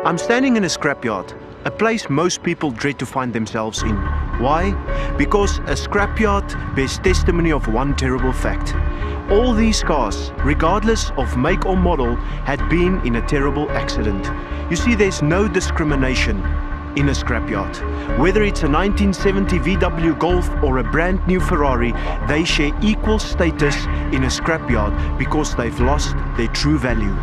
I'm standing in a scrapyard, a place most people dread to find themselves in. Why? Because a scrapyard bears testimony of one terrible fact. All these cars, regardless of make or model, had been in a terrible accident. You see, there's no discrimination in a scrapyard. Whether it's a 1970 VW Golf or a brand new Ferrari, they share equal status in a scrapyard because they've lost their true value.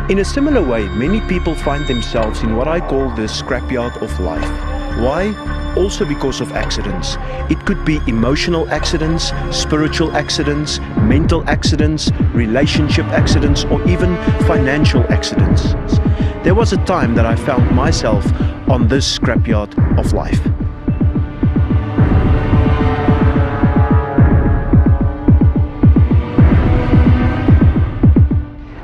In a similar way, many people find themselves in what I call the scrapyard of life. Why? Also because of accidents. It could be emotional accidents, spiritual accidents, mental accidents, relationship accidents, or even financial accidents. There was a time that I found myself on this scrapyard of life.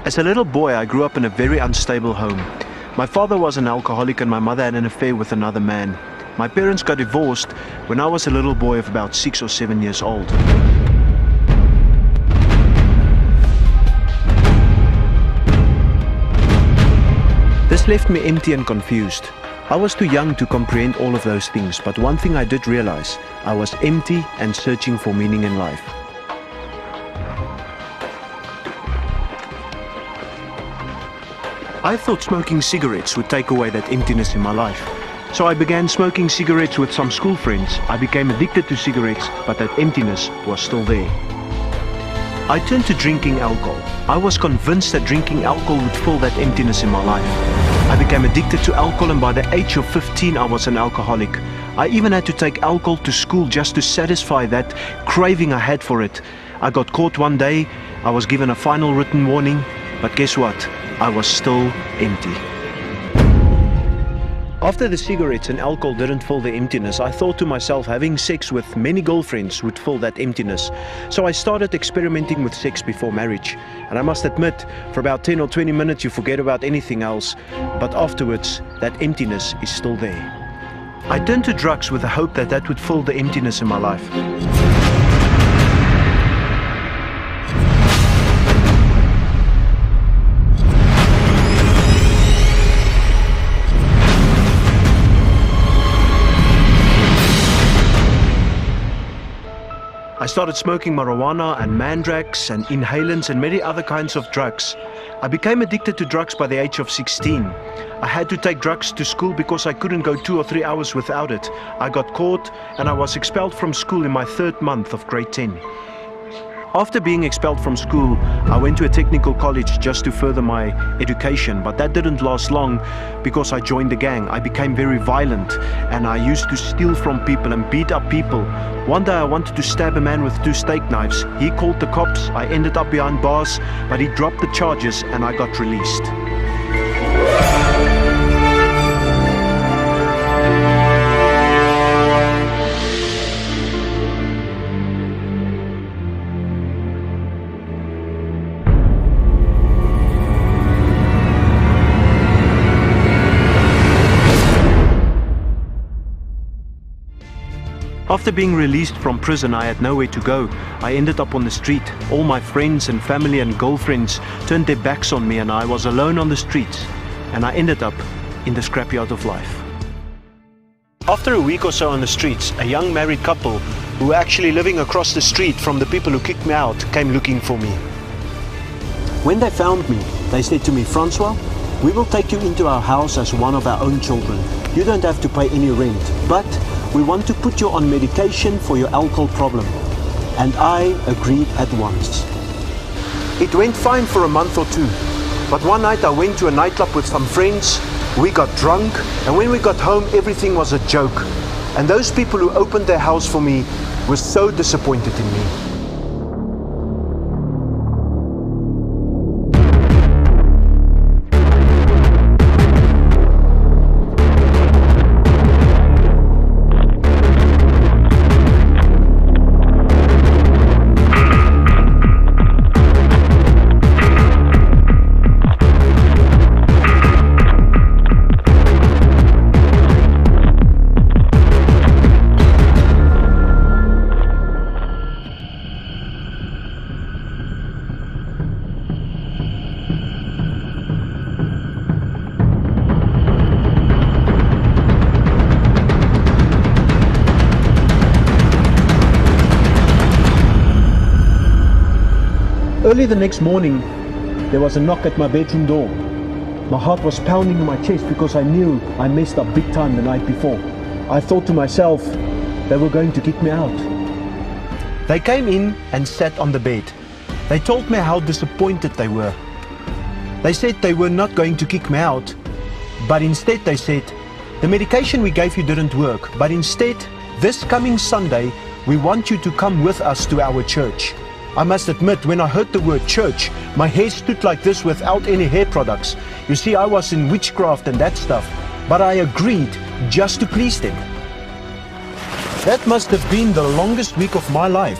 As a little boy, I grew up in a very unstable home. My father was an alcoholic and my mother had an affair with another man. My parents got divorced when I was a little boy of about 6 or 7 years old. This left me empty and confused. I was too young to comprehend all of those things, but one thing I did realize, I was empty and searching for meaning in life. I thought smoking cigarettes would take away that emptiness in my life. So I began smoking cigarettes with some school friends. I became addicted to cigarettes, but that emptiness was still there. I turned to drinking alcohol. I was convinced that drinking alcohol would fill that emptiness in my life. I became addicted to alcohol, and by the age of 15 I was an alcoholic. I even had to take alcohol to school just to satisfy that craving I had for it. I got caught one day. I was given a final written warning, but guess what? I was still empty. After the cigarettes and alcohol didn't fill the emptiness, I thought to myself having sex with many girlfriends would fill that emptiness. So I started experimenting with sex before marriage. And I must admit, for about 10 or 20 minutes you forget about anything else, but afterwards that emptiness is still there. I turned to drugs with the hope that that would fill the emptiness in my life. I started smoking marijuana and mandrax and inhalants and many other kinds of drugs. I became addicted to drugs by the age of 16. I had to take drugs to school because I couldn't go 2 or 3 hours without it. I got caught and I was expelled from school in my 3rd month of grade 10. After being expelled from school, I went to a technical college just to further my education, but that didn't last long because I joined the gang. I became very violent and I used to steal from people and beat up people. One day I wanted to stab a man with 2 steak knives. He called the cops. I ended up behind bars, but he dropped the charges and I got released. After being released from prison, I had nowhere to go. I ended up on the street. All my friends and family and girlfriends turned their backs on me and I was alone on the streets. And I ended up in the scrapyard of life. After a week or so on the streets, a young married couple who were actually living across the street from the people who kicked me out came looking for me. When they found me, they said to me, "Francois, we will take you into our house as one of our own children. You don't have to pay any rent, but we want to put you on medication for your alcohol problem." And I agreed at once. It went fine for a month or 2, but one night I went to a nightclub with some friends. We got drunk, and when we got home everything was a joke. And those people who opened their house for me were so disappointed in me. Early the next morning, there was a knock at my bedroom door. My heart was pounding in my chest because I knew I messed up big time the night before. I thought to myself, they were going to kick me out. They came in and sat on the bed. They told me how disappointed they were. They said they were not going to kick me out, but instead they said, the medication we gave you didn't work, but instead, this coming Sunday, we want you to come with us to our church. I must admit, when I heard the word church, my hair stood like this without any hair products. You see, I was in witchcraft and that stuff, but I agreed just to please them. That must have been the longest week of my life.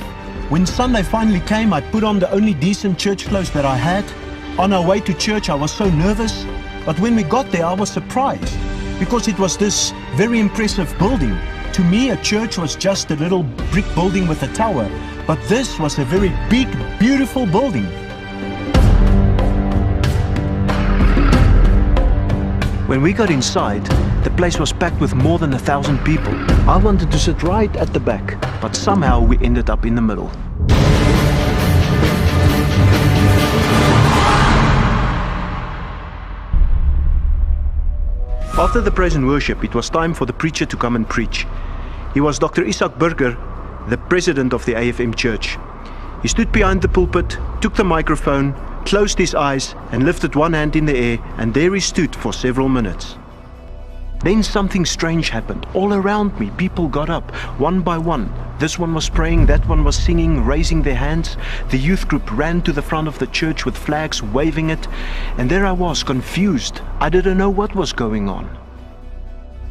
When Sunday finally came, I put on the only decent church clothes that I had. On our way to church, I was so nervous, but when we got there, I was surprised because it was this very impressive building. To me, a church was just a little brick building with a tower, but this was a very big, beautiful building. When we got inside, the place was packed with more than 1,000 people. I wanted to sit right at the back, but somehow we ended up in the middle. After the praise and worship, it was time for the preacher to come and preach. He was Dr. Isaac Burger, the president of the AFM Church. He stood behind the pulpit, took the microphone, closed his eyes and lifted one hand in the air, and there he stood for several minutes. Then something strange happened. All around me, people got up, one by one. This one was praying, that one was singing, raising their hands. The youth group ran to the front of the church with flags, waving it. And there I was, confused. I didn't know what was going on.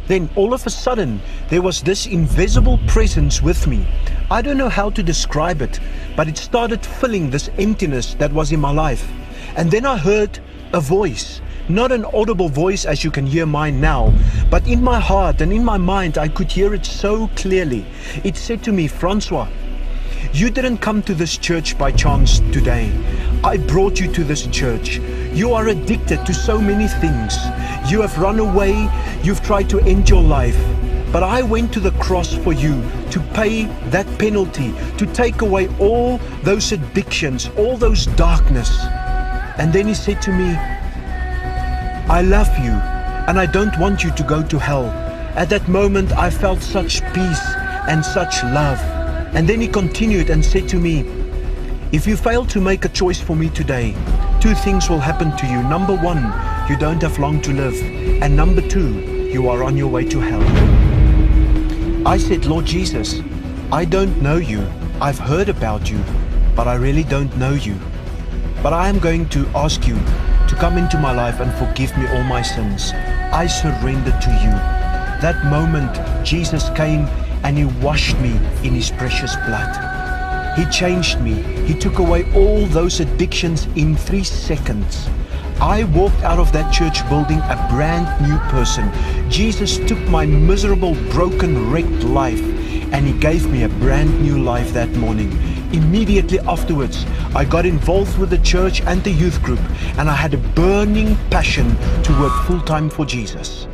Then all of a sudden, there was this invisible presence with me. I don't know how to describe it, but it started filling this emptiness that was in my life. And then I heard a voice. Not an audible voice as you can hear mine now, but in my heart and in my mind I could hear it so clearly. It said to me, Francois, you didn't come to this church by chance today. I brought you to this church. You are addicted to so many things. You have run away, you've tried to end your life. But I went to the cross for you to pay that penalty, to take away all those addictions, all those darkness. And then he said to me, I love you and I don't want you to go to hell. At that moment I felt such peace and such love. And then he continued and said to me, if you fail to make a choice for me today, two things will happen to you. Number one, you don't have long to live. And number two, you are on your way to hell. I said, Lord Jesus, I don't know you. I've heard about you, but I really don't know you. But I am going to ask you to come into my life and forgive me all my sins. I surrender to you. That moment, Jesus came and he washed me in his precious blood. He changed me. He took away all those addictions in 3 seconds. I walked out of that church building a brand new person. Jesus took my miserable, broken, wrecked life and he gave me a brand new life that morning. Immediately afterwards, I got involved with the church and the youth group, and I had a burning passion to work full-time for Jesus.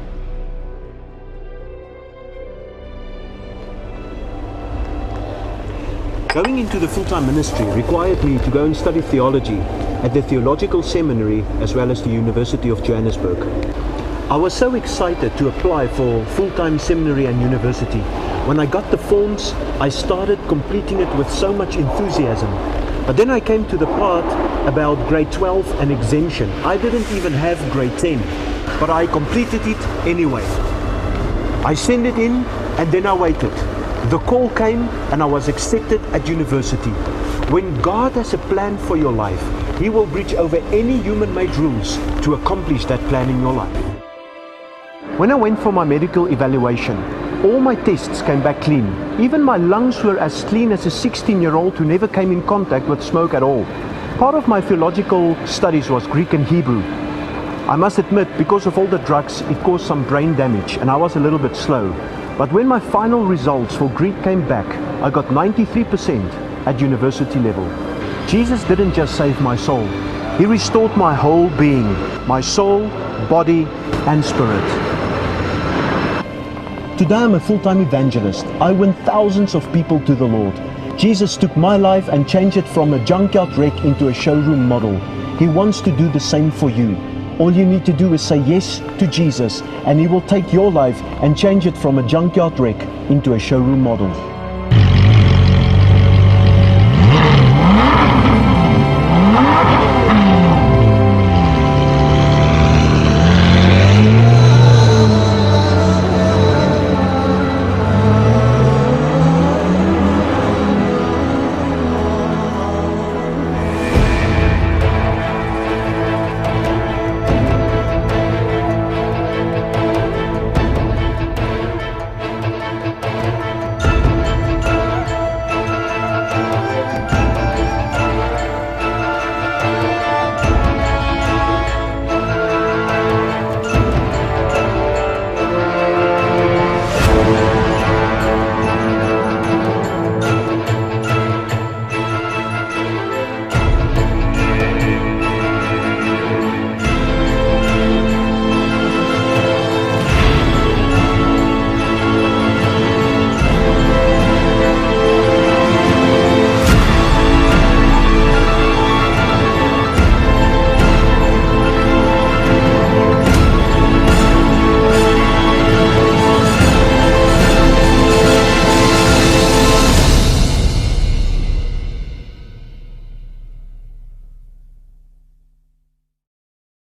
Going into the full-time ministry required me to go and study theology at the Theological Seminary as well as the University of Johannesburg. I was so excited to apply for full-time seminary and university. When I got the forms, I started completing it with so much enthusiasm. But then I came to the part about grade 12 and exemption. I didn't even have grade 10, but I completed it anyway. I sent it in and then I waited. The call came and I was accepted at university. When God has a plan for your life, He will bridge over any human-made rules to accomplish that plan in your life. When I went for my medical evaluation, all my tests came back clean. Even my lungs were as clean as a 16-year-old who never came in contact with smoke at all. Part of my theological studies was Greek and Hebrew. I must admit, because of all the drugs, it caused some brain damage and I was a little bit slow. But when my final results for Greek came back, I got 93% at university level. Jesus didn't just save my soul. He restored my whole being, my soul, body and spirit. Today I'm a full-time evangelist. I win thousands of people to the Lord. Jesus took my life and changed it from a junkyard wreck into a showroom model. He wants to do the same for you. All you need to do is say yes to Jesus, and He will take your life and change it from a junkyard wreck into a showroom model.